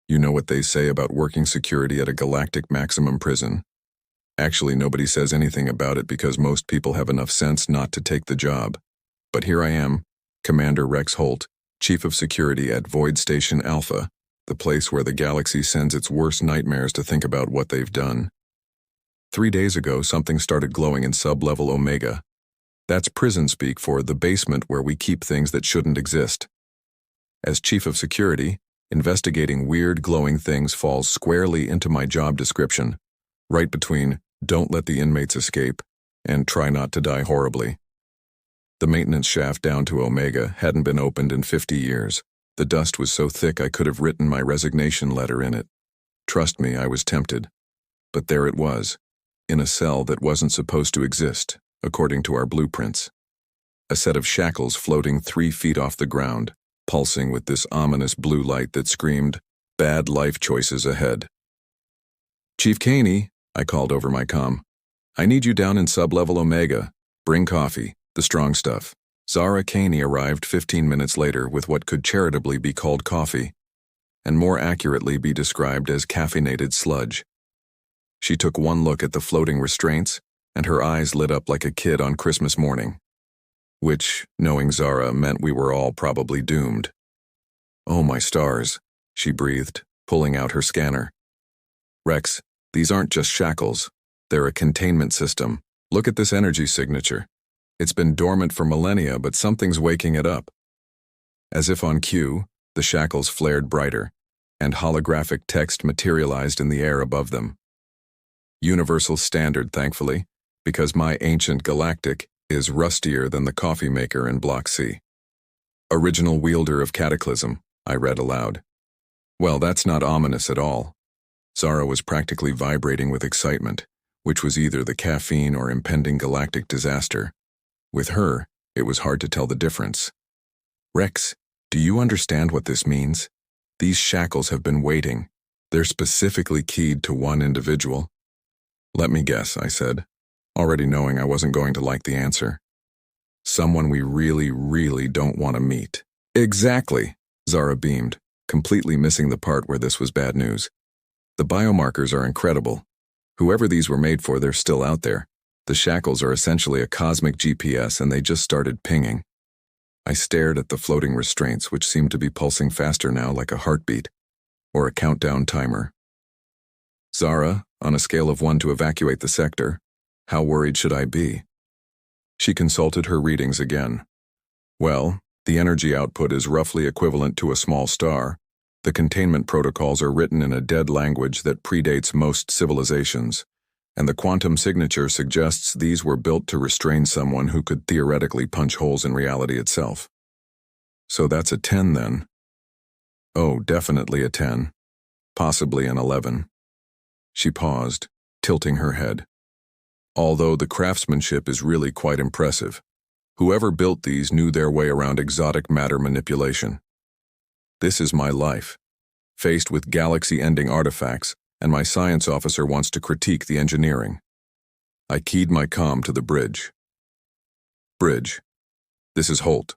You know what they say about working security at a galactic maximum prison? Actually, nobody says anything about it because most people have enough sense not to take the job. But here I am, Commander Rex Holt, Chief of Security at Void Station Alpha, the place where the galaxy sends its worst nightmares to think about what they've done. 3 days ago, something started glowing in sub-level Omega. That's prison speak for the basement where we keep things that shouldn't exist. As Chief of Security, investigating weird glowing things falls squarely into my job description, right between "don't let the inmates escape" and "try not to die horribly." The maintenance shaft down to Omega hadn't been opened in 50 years. The dust was so thick I could have written my resignation letter in it. Trust me, I was tempted. But there it was, in a cell that wasn't supposed to exist, according to our blueprints. A set of shackles floating 3 feet off the ground, pulsing with this ominous blue light that screamed, "Bad life choices ahead." "Chief Caney," I called over my comm. "I need you down in sub-level Omega. Bring coffee, the strong stuff." Zara Caney arrived 15 minutes later with what could charitably be called coffee, and more accurately be described as caffeinated sludge. She took one look at the floating restraints, and her eyes lit up like a kid on Christmas morning. Which, knowing Zara, meant we were all probably doomed. "Oh my stars," she breathed, pulling out her scanner. "Rex, these aren't just shackles. They're a containment system. Look at this energy signature. It's been dormant for millennia, but something's waking it up." As if on cue, the shackles flared brighter, and holographic text materialized in the air above them. Universal standard, thankfully, because my ancient galactic is rustier than the coffee maker in Block C. "Original Wielder of Cataclysm," I read aloud. Well, that's not ominous at all. Zara was practically vibrating with excitement, which was either the caffeine or impending galactic disaster. With her, it was hard to tell the difference. "Rex, do you understand what this means? These shackles have been waiting. They're specifically keyed to one individual." "Let me guess," I said, already knowing I wasn't going to like the answer. "Someone we really, really don't want to meet." "Exactly," Zara beamed, completely missing the part where this was bad news. "The biomarkers are incredible. Whoever these were made for, they're still out there. The shackles are essentially a cosmic GPS, and they just started pinging." I stared at the floating restraints, which seemed to be pulsing faster now, like a heartbeat, or a countdown timer. "Zara, on a scale of 1 to evacuate the sector, how worried should I be?" She consulted her readings again. "Well, the energy output is roughly equivalent to a small star. The containment protocols are written in a dead language that predates most civilizations, and the quantum signature suggests these were built to restrain someone who could theoretically punch holes in reality itself." "So that's a 10 then?" "Oh, definitely a 10. Possibly an 11. She paused, tilting her head. "Although the craftsmanship is really quite impressive. Whoever built these knew their way around exotic matter manipulation. This is my life, faced with galaxy-ending artifacts, and my science officer wants to critique the engineering." I keyed my comm to the bridge. "Bridge, this is Holt.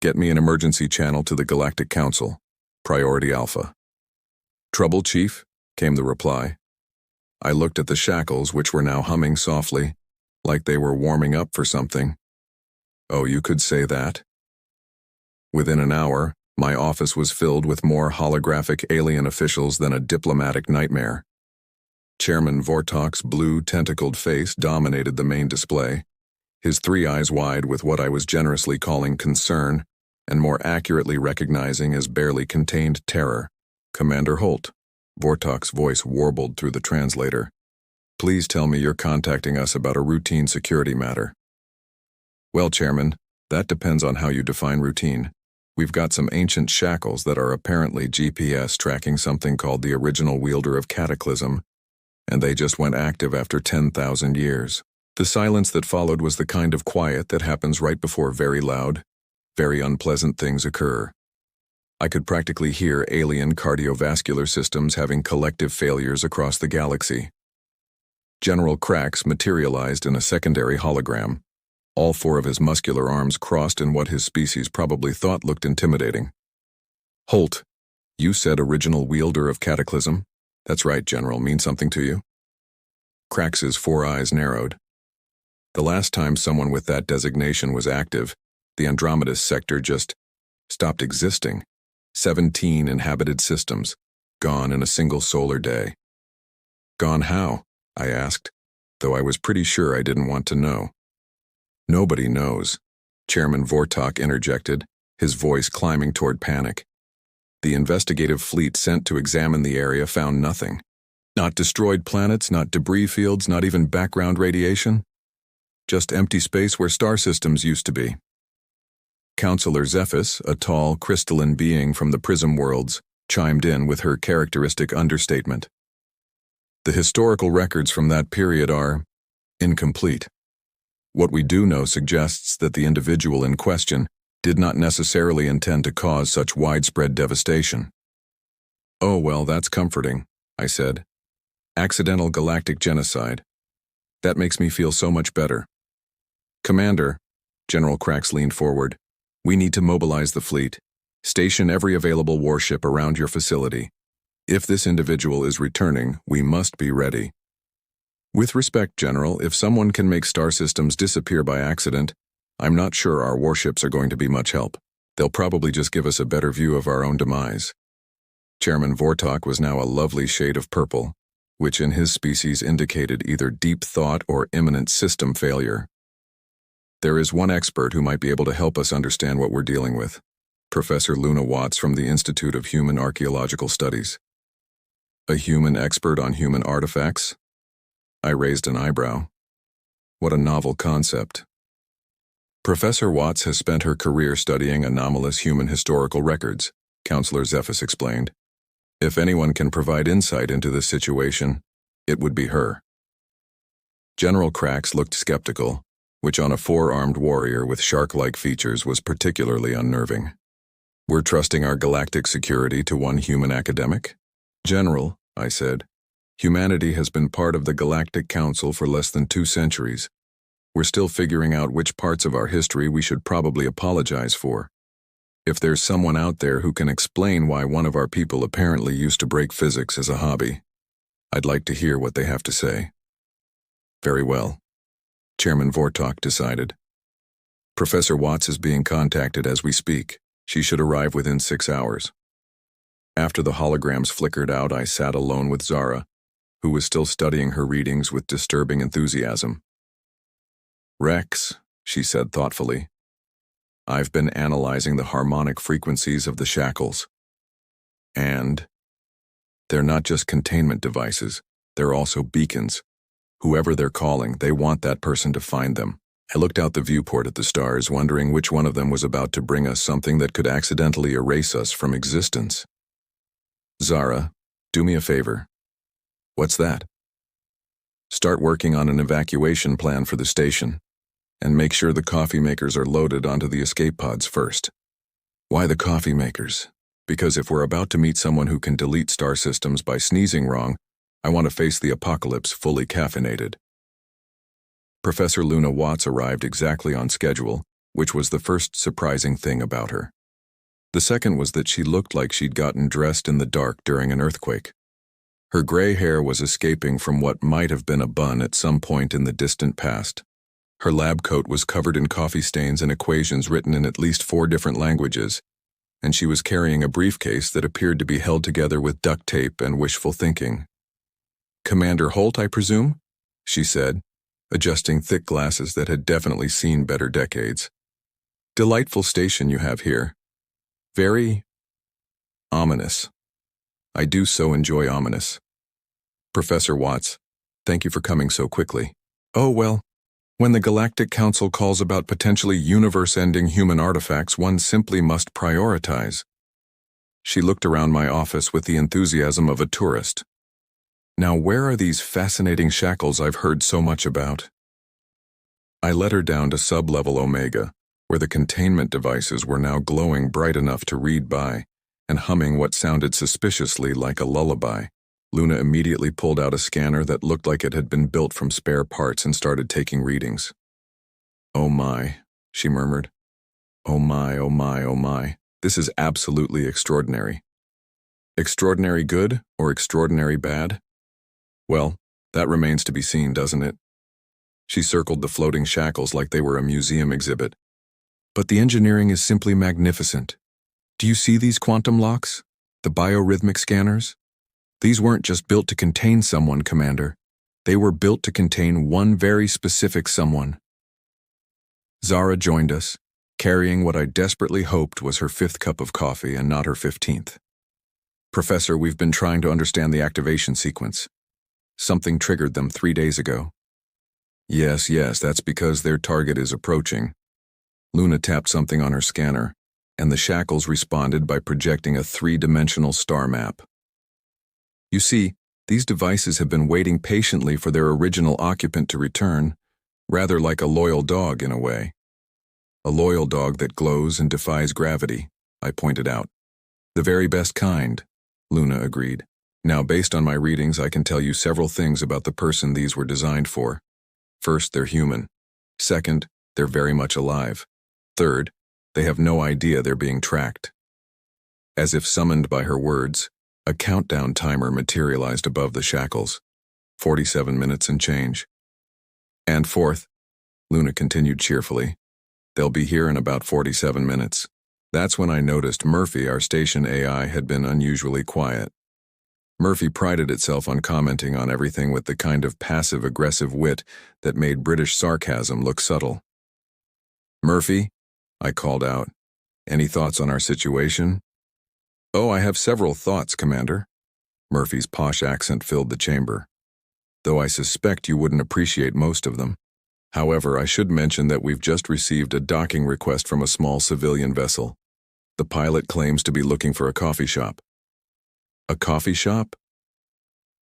Get me an emergency channel to the Galactic Council. Priority Alpha." "Trouble, Chief?" came the reply. I looked at the shackles, which were now humming softly, like they were warming up for something. "Oh, you could say that." Within an hour, my office was filled with more holographic alien officials than a diplomatic nightmare. Chairman Vortok's blue, tentacled face dominated the main display, his 3 eyes wide with what I was generously calling concern, and more accurately recognizing as barely contained terror. "Commander Holt," Vortok's voice warbled through the translator. "Please tell me you're contacting us about a routine security matter." "Well, Chairman, that depends on how you define routine. We've got some ancient shackles that are apparently GPS tracking something called the original Wielder of Cataclysm, and they just went active after 10,000 years. The silence that followed was the kind of quiet that happens right before very loud, very unpleasant things occur. I could practically hear alien cardiovascular systems having collective failures across the galaxy. General Krax materialized in a secondary hologram, all 4 of his muscular arms crossed in what his species probably thought looked intimidating. "Holt, You said original Wielder of Cataclysm? That's right, General. Mean something to you? Crax's 4 eyes narrowed. The last time someone with that designation was active, the Andromeda sector just stopped existing. 17 inhabited systems, gone in a single solar day. Gone how? I asked, though I was pretty sure I didn't want to know. Nobody knows, Chairman Vortok interjected, his voice climbing toward panic. The investigative fleet sent to examine the area found nothing. Not destroyed planets, not debris fields, not even background radiation. Just empty space where star systems used to be. Counselor Zephys, a tall, crystalline being from the Prism worlds, chimed in with her characteristic understatement. The historical records from that period are incomplete. What we do know suggests that the individual in question did not necessarily intend to cause such widespread devastation. Oh, well, that's comforting, I said. Accidental galactic genocide. That makes me feel so much better. Commander, General Crax leaned forward, we need to mobilize the fleet. Station every available warship around your facility. If this individual is returning, we must be ready. With respect, General, if someone can make star systems disappear by accident, I'm not sure our warships are going to be much help. They'll probably just give us a better view of our own demise. Chairman Vortok was now a lovely shade of purple, which in his species indicated either deep thought or imminent system failure. There is one expert who might be able to help us understand what we're dealing with. Professor Luna Watts from the Institute of Human Archaeological Studies. A human expert on human artifacts? I raised an eyebrow. What a novel concept. Professor Watts has spent her career studying anomalous human historical records, Counselor Zephys explained. If anyone can provide insight into this situation, it would be her. General Crax looked skeptical, which on a 4-armed warrior with shark-like features was particularly unnerving. We're trusting our galactic security to one human academic? General, I said, humanity has been part of the Galactic Council for less than 2 centuries. We're still figuring out which parts of our history we should probably apologize for. If there's someone out there who can explain why one of our people apparently used to break physics as a hobby, I'd like to hear what they have to say. Very well, Chairman Vortok decided. Professor Watts is being contacted as we speak. She should arrive within 6 hours. After the holograms flickered out, I sat alone with Zara, who was still studying her readings with disturbing enthusiasm. Rex, she said thoughtfully, I've been analyzing the harmonic frequencies of the Shackles. And they're not just containment devices, they're also beacons. Whoever they're calling, they want that person to find them. I looked out the viewport at the stars, wondering which one of them was about to bring us something that could accidentally erase us from existence. Zara, do me a favor. What's that? Start working on an evacuation plan for the station, and make sure the coffee makers are loaded onto the escape pods first. Why the coffee makers? Because if we're about to meet someone who can delete star systems by sneezing wrong, I want to face the apocalypse fully caffeinated. Professor Luna Watts arrived exactly on schedule, which was the first surprising thing about her. The second was that she looked like she'd gotten dressed in the dark during an earthquake. Her gray hair was escaping from what might have been a bun at some point in the distant past. Her lab coat was covered in coffee stains and equations written in at least 4 different languages, and she was carrying a briefcase that appeared to be held together with duct tape and wishful thinking. Commander Holt, I presume? She said, adjusting thick glasses that had definitely seen better decades. Delightful station you have here. Very ominous. I do so enjoy ominous. Professor Watts, thank you for coming so quickly. Oh, well, when the Galactic Council calls about potentially universe-ending human artifacts, one simply must prioritize. She looked around my office with the enthusiasm of a tourist. Now, where are these fascinating shackles I've heard so much about? I led her down to sub-level Omega, where the containment devices were now glowing bright enough to read by, and humming what sounded suspiciously like a lullaby. Luna immediately pulled out a scanner that looked like it had been built from spare parts and started taking readings. Oh my, she murmured. Oh my, oh my, oh my. This is absolutely extraordinary. Extraordinary good or extraordinary bad? Well, that remains to be seen, doesn't it? She circled the floating shackles like they were a museum exhibit. But the engineering is simply magnificent. Do you see these quantum locks? The biorhythmic scanners? These weren't just built to contain someone, Commander. They were built to contain one very specific someone. Zara joined us, carrying what I desperately hoped was her 5th cup of coffee and not her 15th. Professor, we've been trying to understand the activation sequence. Something triggered them 3 days ago. Yes, that's because their target is approaching. Luna tapped something on her scanner, and the shackles responded by projecting a 3-dimensional star map. You see, these devices have been waiting patiently for their original occupant to return, rather like a loyal dog in a way. A loyal dog that glows and defies gravity, I pointed out. The very best kind, Luna agreed. Now, based on my readings, I can tell you several things about the person these were designed for. First, they're human. Second, they're very much alive. Third, they have no idea they're being tracked. As if summoned by her words, a countdown timer materialized above the shackles. 47 minutes and change. And fourth, Luna continued cheerfully, they'll be here in about 47 minutes. That's when I noticed Murphy, our station AI, had been unusually quiet. Murphy prided itself on commenting on everything with the kind of passive-aggressive wit that made British sarcasm look subtle. Murphy, I called out, any thoughts on our situation? Oh, I have several thoughts, Commander. Murphy's posh accent filled the chamber, though I suspect you wouldn't appreciate most of them. However, I should mention that we've just received a docking request from a small civilian vessel. The pilot claims to be looking for a coffee shop. A coffee shop?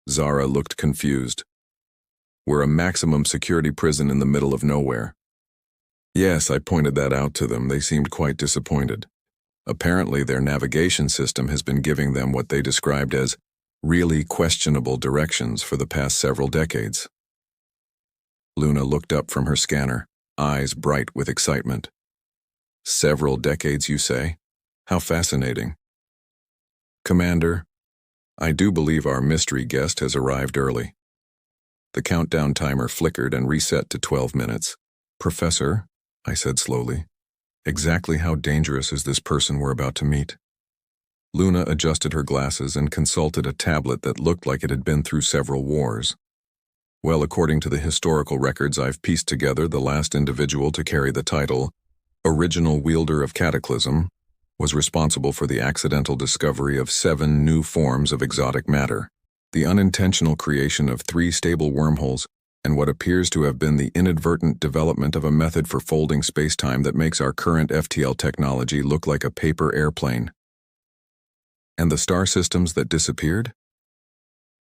Zara looked confused. We're a maximum security prison in the middle of nowhere. Yes, I pointed that out to them. They seemed quite disappointed. Apparently, their navigation system has been giving them what they described as really questionable directions for the past several decades. Luna looked up from her scanner, eyes bright with excitement. Several decades, you say? How fascinating. Commander, I do believe our mystery guest has arrived early. The countdown timer flickered and reset to 12 minutes. Professor, I said slowly, exactly how dangerous is this person we're about to meet? Luna adjusted her glasses and consulted a tablet that looked like it had been through several wars. Well, according to the historical records I've pieced together, the last individual to carry the title, Original Wielder of Cataclysm, was responsible for the accidental discovery of 7 new forms of exotic matter, the unintentional creation of 3 stable wormholes, and what appears to have been the inadvertent development of a method for folding spacetime that makes our current FTL technology look like a paper airplane. And the star systems that disappeared?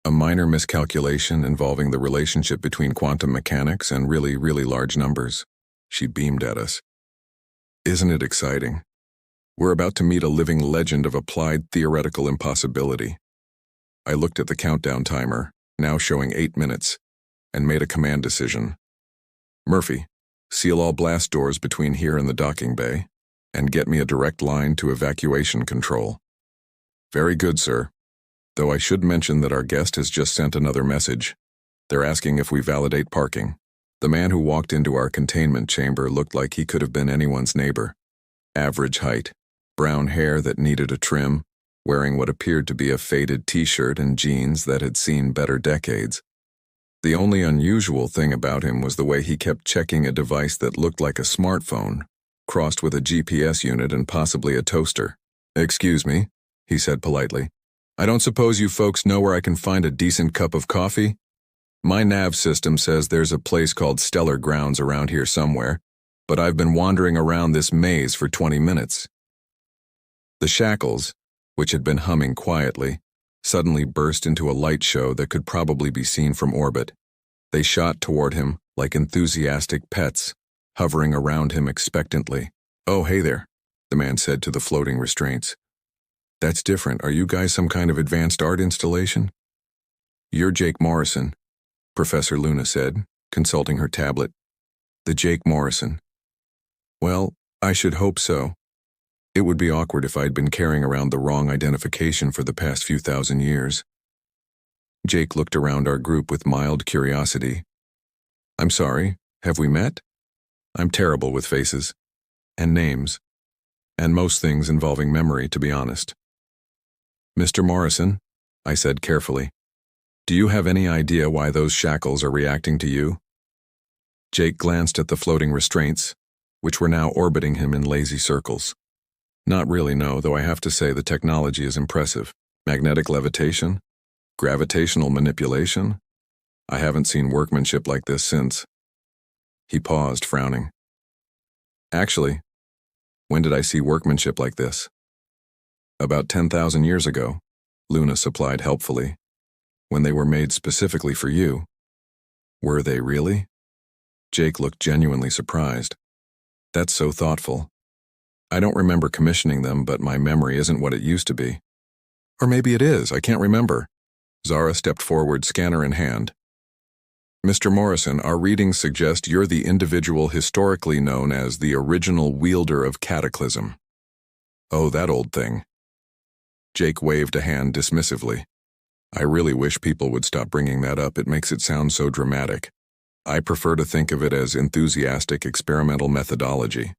A minor miscalculation involving the relationship between quantum mechanics and really large numbers. She beamed at us. Isn't it exciting? We're about to meet a living legend of applied theoretical impossibility. I looked at the countdown timer, now showing 8 minutes, and made a command decision. Murphy, seal all blast doors between here and the docking bay, and get me a direct line to evacuation control. Very good, sir. Though I should mention that our guest has just sent another message. They're asking if we validate parking. The man who walked into our containment chamber looked like he could have been anyone's neighbor. Average height, brown hair that needed a trim, wearing what appeared to be a faded t-shirt and jeans that had seen better decades. The only unusual thing about him was the way he kept checking a device that looked like a smartphone, crossed with a GPS unit and possibly a toaster. Excuse me, he said politely. I don't suppose you folks know where I can find a decent cup of coffee? My nav system says there's a place called Stellar Grounds around here somewhere, but I've been wandering around this maze for 20 minutes. The shackles, which had been humming quietly, suddenly burst into a light show that could probably be seen from orbit. They shot toward him like enthusiastic pets, hovering around him expectantly. Oh, hey there, the man said to the floating restraints. That's different. Are you guys some kind of advanced art installation? You're Jake Morrison, Professor Luna said, consulting her tablet. The Jake Morrison. Well, I should hope so. It would be awkward if I'd been carrying around the wrong identification for the past few thousand years. Jake looked around our group with mild curiosity. I'm sorry, have we met? I'm terrible with faces. And names. And most things involving memory, to be honest. Mr. Morrison, I said carefully, do you have any idea why those shackles are reacting to you? Jake glanced at the floating restraints, which were now orbiting him in lazy circles. Not really, no, though I have to say the technology is impressive. Magnetic levitation? Gravitational manipulation? I haven't seen workmanship like this since. He paused, frowning. Actually, when did I see workmanship like this? About 10,000 years ago, Luna supplied helpfully. When they were made specifically for you. Were they really? Jake looked genuinely surprised. That's so thoughtful. I don't remember commissioning them, but my memory isn't what it used to be. Or maybe it is, I can't remember. Zara stepped forward, scanner in hand. Mr. Morrison, our readings suggest you're the individual historically known as the original Wielder of Cataclysm. Oh, that old thing. Jake waved a hand dismissively. I really wish people would stop bringing that up. It makes it sound so dramatic. I prefer to think of it as enthusiastic experimental methodology.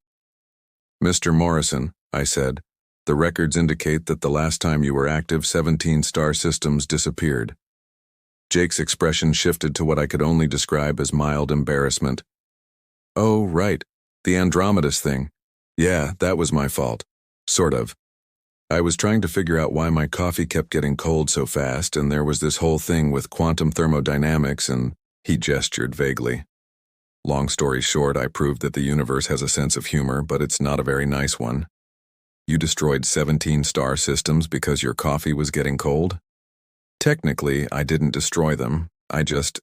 Mr. Morrison, I said, the records indicate that the last time you were active, 17 star systems disappeared. Jake's expression shifted to what I could only describe as mild embarrassment. Oh, right, the Andromedas thing. Yeah, that was my fault. Sort of. I was trying to figure out why my coffee kept getting cold so fast, and there was this whole thing with quantum thermodynamics, and he gestured vaguely. Long story short, I proved that the universe has a sense of humor, but it's not a very nice one. You destroyed 17 star systems because your coffee was getting cold? Technically, I didn't destroy them. I just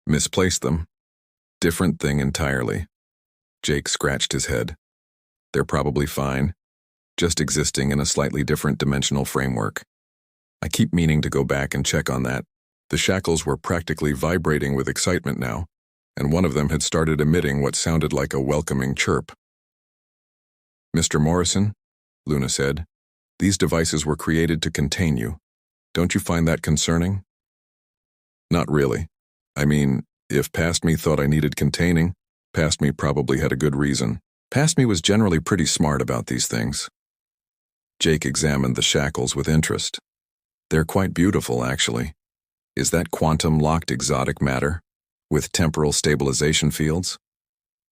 misplaced them. Different thing entirely. Jake scratched his head. They're probably fine. Just existing in a slightly different dimensional framework. I keep meaning to go back and check on that. The shackles were practically vibrating with excitement now, and one of them had started emitting what sounded like a welcoming chirp. Mr. Morrison, Luna said, these devices were created to contain you. Don't you find that concerning? Not really. I mean, if past me thought I needed containing, past me probably had a good reason. Past me was generally pretty smart about these things. Jake examined the shackles with interest. They're quite beautiful, actually. Is that quantum-locked exotic matter, with temporal stabilization fields?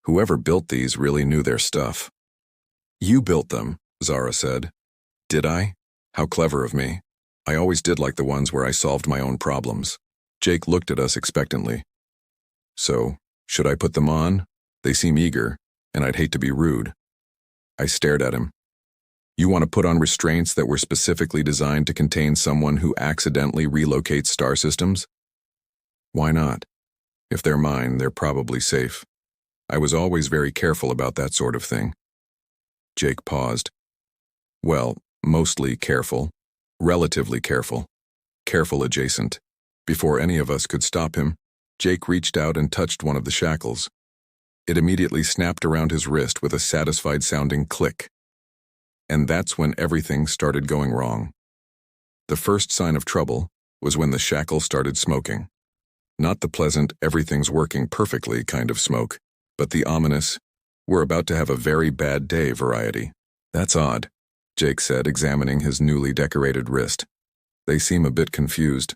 Whoever built these really knew their stuff. You built them, Zara said. Did I? How clever of me. I always did like the ones where I solved my own problems. Jake looked at us expectantly. So, should I put them on? They seem eager, and I'd hate to be rude. I stared at him. You want to put on restraints that were specifically designed to contain someone who accidentally relocates star systems? Why not? If they're mine, they're probably safe. I was always very careful about that sort of thing. Jake paused. Well, mostly careful. Relatively careful. Careful adjacent. Before any of us could stop him, Jake reached out and touched one of the shackles. It immediately snapped around his wrist with a satisfied-sounding click. And that's when everything started going wrong. The first sign of trouble was when the shackle started smoking. Not the pleasant, everything's working perfectly kind of smoke, but the ominous, we're about to have a very bad day variety. That's odd, Jake said, examining his newly decorated wrist. They seem a bit confused.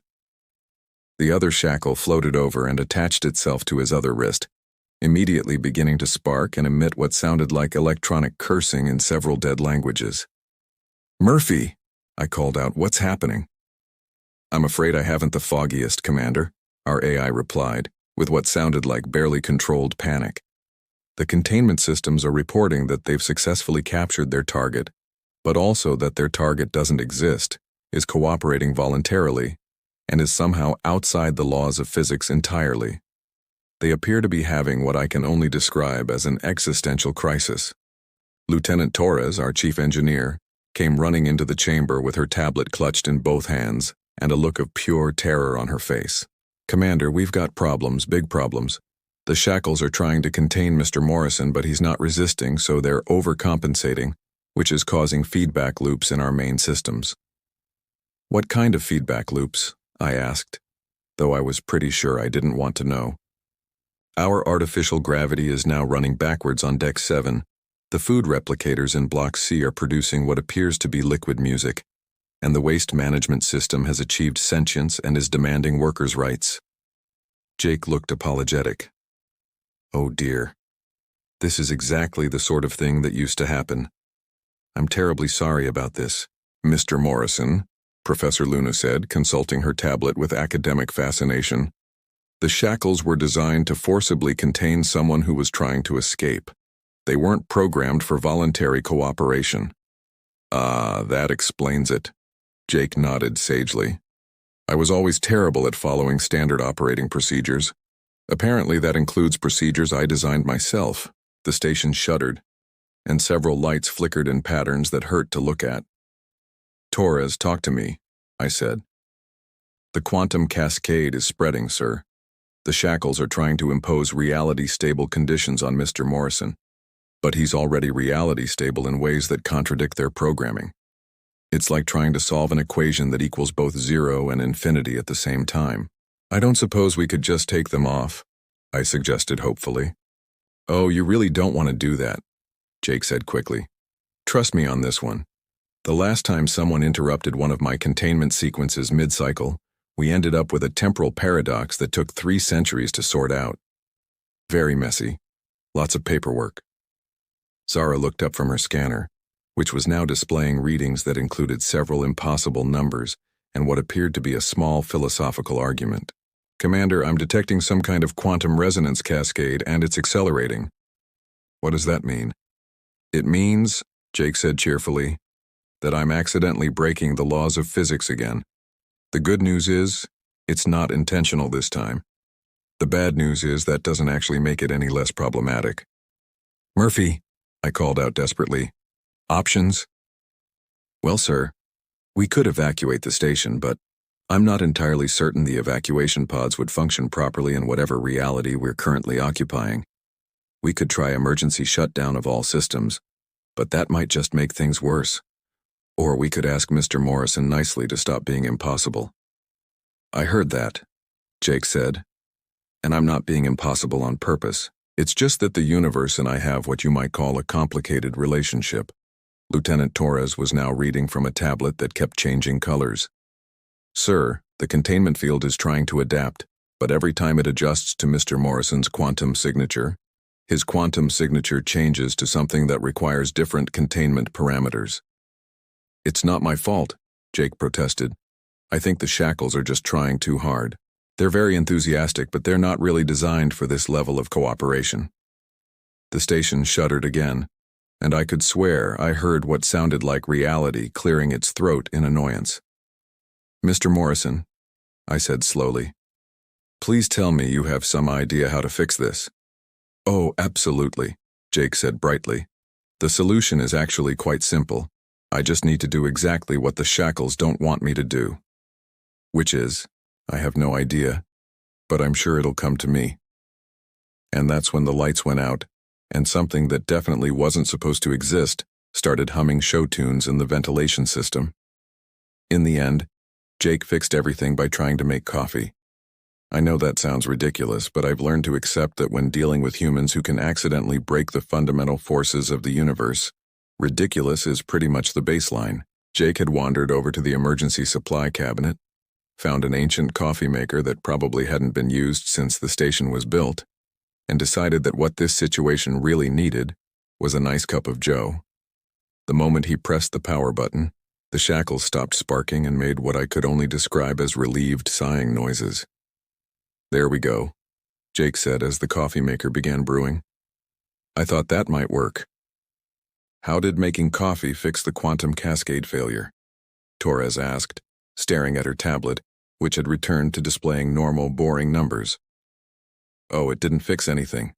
The other shackle floated over and attached itself to his other wrist, immediately beginning to spark and emit what sounded like electronic cursing in several dead languages. Murphy, I called out, what's happening? I'm afraid I haven't the foggiest, Commander, our AI replied, with what sounded like barely controlled panic. The containment systems are reporting that they've successfully captured their target, but also that their target doesn't exist, is cooperating voluntarily, and is somehow outside the laws of physics entirely. They appear to be having what I can only describe as an existential crisis. Lieutenant Torres, our chief engineer, came running into the chamber with her tablet clutched in both hands and a look of pure terror on her face. Commander, we've got problems, big problems. The shackles are trying to contain Mr. Morrison, but he's not resisting, so they're overcompensating, which is causing feedback loops in our main systems. What kind of feedback loops? I asked, though I was pretty sure I didn't want to know. Our artificial gravity is now running backwards on Deck 7. The food replicators in Block C are producing what appears to be liquid music, and the waste management system has achieved sentience and is demanding workers' rights. Jake looked apologetic. Oh dear. This is exactly the sort of thing that used to happen. I'm terribly sorry about this, Mr. Morrison, Professor Luna said, consulting her tablet with academic fascination. The shackles were designed to forcibly contain someone who was trying to escape. They weren't programmed for voluntary cooperation. Ah, that explains it. Jake nodded sagely. I was always terrible at following standard operating procedures. Apparently that includes procedures I designed myself. The station shuddered, and several lights flickered in patterns that hurt to look at. Torres, talk to me, I said. The quantum cascade is spreading, sir. The shackles are trying to impose reality-stable conditions on Mr. Morrison, but he's already reality-stable in ways that contradict their programming. It's like trying to solve an equation that equals both 0 and infinity at the same time. I don't suppose we could just take them off, I suggested hopefully. Oh, you really don't want to do that, Jake said quickly. Trust me on this one. The last time someone interrupted one of my containment sequences mid-cycle, we ended up with a temporal paradox that took 3 centuries to sort out. Very messy. Lots of paperwork. Zara looked up from her scanner, which was now displaying readings that included several impossible numbers and what appeared to be a small philosophical argument. Commander, I'm detecting some kind of quantum resonance cascade and it's accelerating. What does that mean? It means, Jake said cheerfully, that I'm accidentally breaking the laws of physics again. The good news is, it's not intentional this time. The bad news is that doesn't actually make it any less problematic. Murphy, I called out desperately. Options? Well, sir, we could evacuate the station, but I'm not entirely certain the evacuation pods would function properly in whatever reality we're currently occupying. We could try emergency shutdown of all systems, but that might just make things worse. Or we could ask Mr. Morrison nicely to stop being impossible. I heard that, Jake said, and I'm not being impossible on purpose. It's just that the universe and I have what you might call a complicated relationship. Lieutenant Torres was now reading from a tablet that kept changing colors. Sir, the containment field is trying to adapt, but every time it adjusts to Mr. Morrison's quantum signature, his quantum signature changes to something that requires different containment parameters. It's not my fault, Jake protested. I think the shackles are just trying too hard. They're very enthusiastic, but they're not really designed for this level of cooperation. The station shuddered again, and I could swear I heard what sounded like reality clearing its throat in annoyance. Mr. Morrison, I said slowly, please tell me you have some idea how to fix this. Oh, absolutely, Jake said brightly. The solution is actually quite simple. I just need to do exactly what the shackles don't want me to do. Which is, I have no idea, but I'm sure it'll come to me. And that's when the lights went out, and something that definitely wasn't supposed to exist started humming show tunes in the ventilation system. In the end, Jake fixed everything by trying to make coffee. I know that sounds ridiculous, but I've learned to accept that when dealing with humans who can accidentally break the fundamental forces of the universe, ridiculous is pretty much the baseline. Jake had wandered over to the emergency supply cabinet, found an ancient coffee maker that probably hadn't been used since the station was built, and decided that what this situation really needed was a nice cup of joe. The moment he pressed the power button, the shackles stopped sparking and made what I could only describe as relieved sighing noises. There we go, Jake said as the coffee maker began brewing. I thought that might work. How did making coffee fix the quantum cascade failure? Torres asked, staring at her tablet, which had returned to displaying normal, boring numbers. Oh, it didn't fix anything,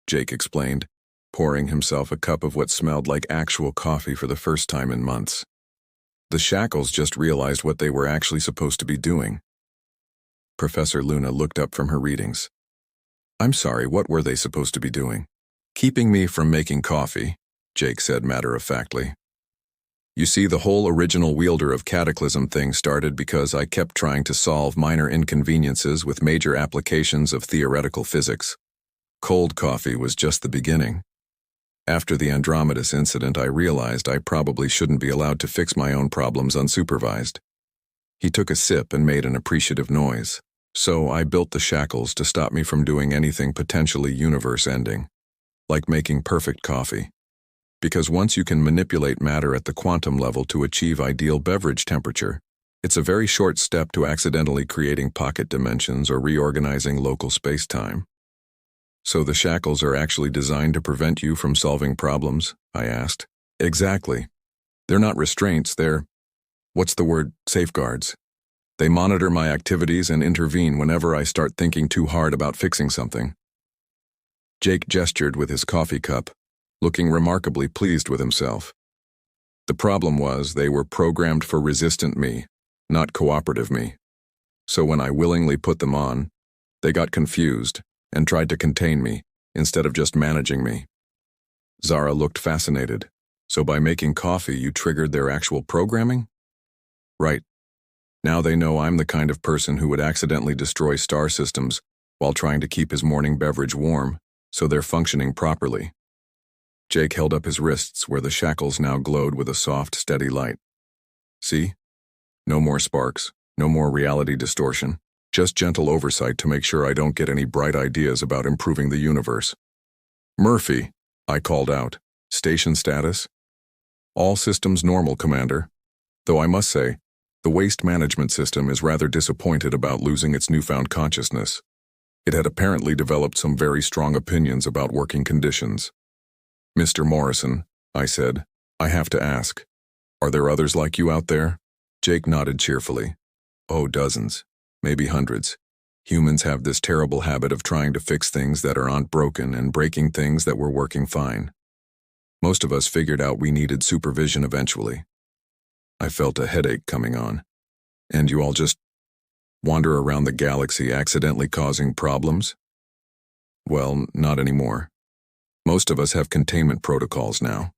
Jake explained, pouring himself a cup of what smelled like actual coffee for the first time in months. The shackles just realized what they were actually supposed to be doing. Professor Luna looked up from her readings. I'm sorry, what were they supposed to be doing? Keeping me from making coffee, Jake said matter-of-factly. You see, the whole original Wielder of Cataclysm thing started because I kept trying to solve minor inconveniences with major applications of theoretical physics. Cold coffee was just the beginning. After the Andromedas incident, I realized I probably shouldn't be allowed to fix my own problems unsupervised. He took a sip and made an appreciative noise. So I built the Shackles to stop me from doing anything potentially universe-ending, like making perfect coffee. Because once you can manipulate matter at the quantum level to achieve ideal beverage temperature, it's a very short step to accidentally creating pocket dimensions or reorganizing local space-time. So the Shackles are actually designed to prevent you from solving problems? I asked. Exactly. They're not restraints, they're, safeguards. They monitor my activities and intervene whenever I start thinking too hard about fixing something. Jake gestured with his coffee cup, looking remarkably pleased with himself. The problem was they were programmed for resistant me, not cooperative me. So when I willingly put them on, they got confused and tried to contain me instead of just managing me. Zara looked fascinated. So by making coffee, you triggered their actual programming? Right. Now they know I'm the kind of person who would accidentally destroy star systems while trying to keep his morning beverage warm, so they're functioning properly. Jake held up his wrists where the Shackles now glowed with a soft, steady light. See? No more sparks, no more reality distortion, just gentle oversight to make sure I don't get any bright ideas about improving the universe. Murphy, I called out. Station status? All systems normal, Commander. Though I must say, the waste management system is rather disappointed about losing its newfound consciousness. It had apparently developed some very strong opinions about working conditions. Mr. Morrison, I said, I have to ask, are there others like you out there? Jake nodded cheerfully. Oh, dozens, maybe hundreds. Humans have this terrible habit of trying to fix things that aren't broken and breaking things that were working fine. Most of us figured out we needed supervision eventually. I felt a headache coming on. And you all just wander around the galaxy accidentally causing problems? Well, not anymore. Most of us have containment protocols now.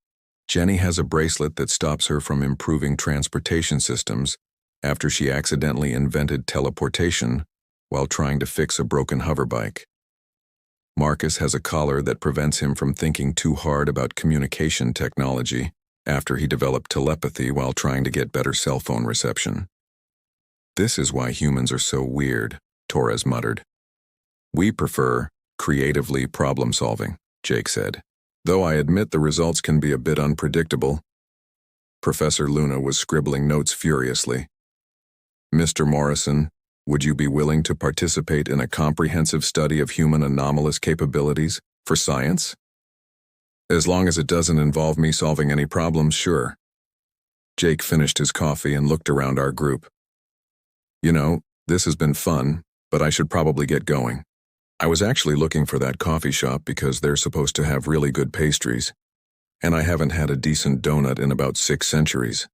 Jenny has a bracelet that stops her from improving transportation systems after she accidentally invented teleportation while trying to fix a broken hoverbike. Marcus has a collar that prevents him from thinking too hard about communication technology after he developed telepathy while trying to get better cell phone reception. This is why humans are so weird, Torres muttered. We prefer creatively problem-solving, Jake said. Though I admit the results can be a bit unpredictable. Professor Luna was scribbling notes furiously. Mr. Morrison, would you be willing to participate in a comprehensive study of human anomalous capabilities for science? As long as it doesn't involve me solving any problems, sure. Jake finished his coffee and looked around our group. You know, this has been fun, but I should probably get going. I was actually looking for that coffee shop because they're supposed to have really good pastries, and I haven't had a decent donut in about 6 centuries.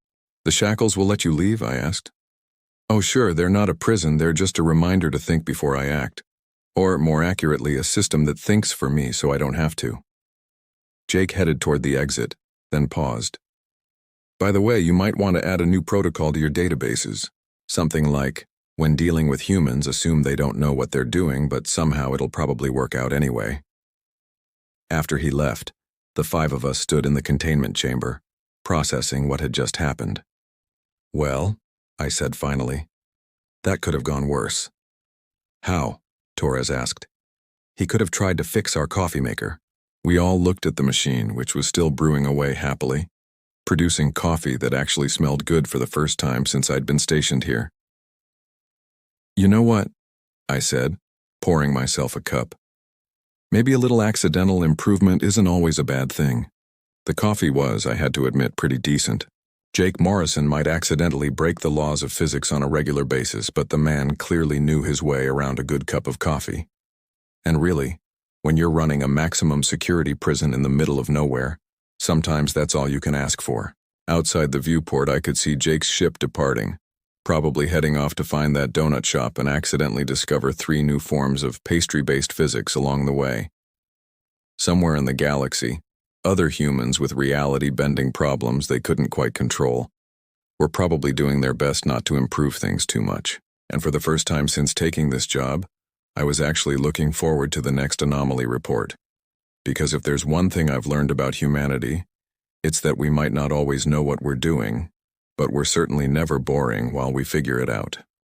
The Shackles will let you leave? I asked. Oh sure, they're not a prison, they're just a reminder to think before I act. Or, more accurately, a system that thinks for me so I don't have to. Jake headed toward the exit, then paused. By the way, you might want to add a new protocol to your databases. Something like, when dealing with humans, assume they don't know what they're doing, but somehow it'll probably work out anyway. After he left, the 5 of us stood in the containment chamber, processing what had just happened. Well, I said finally, that could have gone worse. How? Torres asked. He could have tried to fix our coffee maker. We all looked at the machine, which was still brewing away happily, producing coffee that actually smelled good for the first time since I'd been stationed here. You know what? I said, pouring myself a cup. Maybe a little accidental improvement isn't always a bad thing. The coffee was, I had to admit, pretty decent. Jake Morrison might accidentally break the laws of physics on a regular basis, but the man clearly knew his way around a good cup of coffee. And really, when you're running a maximum security prison in the middle of nowhere, sometimes that's all you can ask for. Outside the viewport, I could see Jake's ship departing, probably heading off to find that donut shop and accidentally discover 3 new forms of pastry-based physics along the way. Somewhere in the galaxy, Other humans with reality-bending problems they couldn't quite control were probably doing their best not to improve things too much. And for the first time since taking this job, I was actually looking forward to the next anomaly report. Because if there's one thing I've learned about humanity, it's that we might not always know what we're doing, but we're certainly never boring while we figure it out.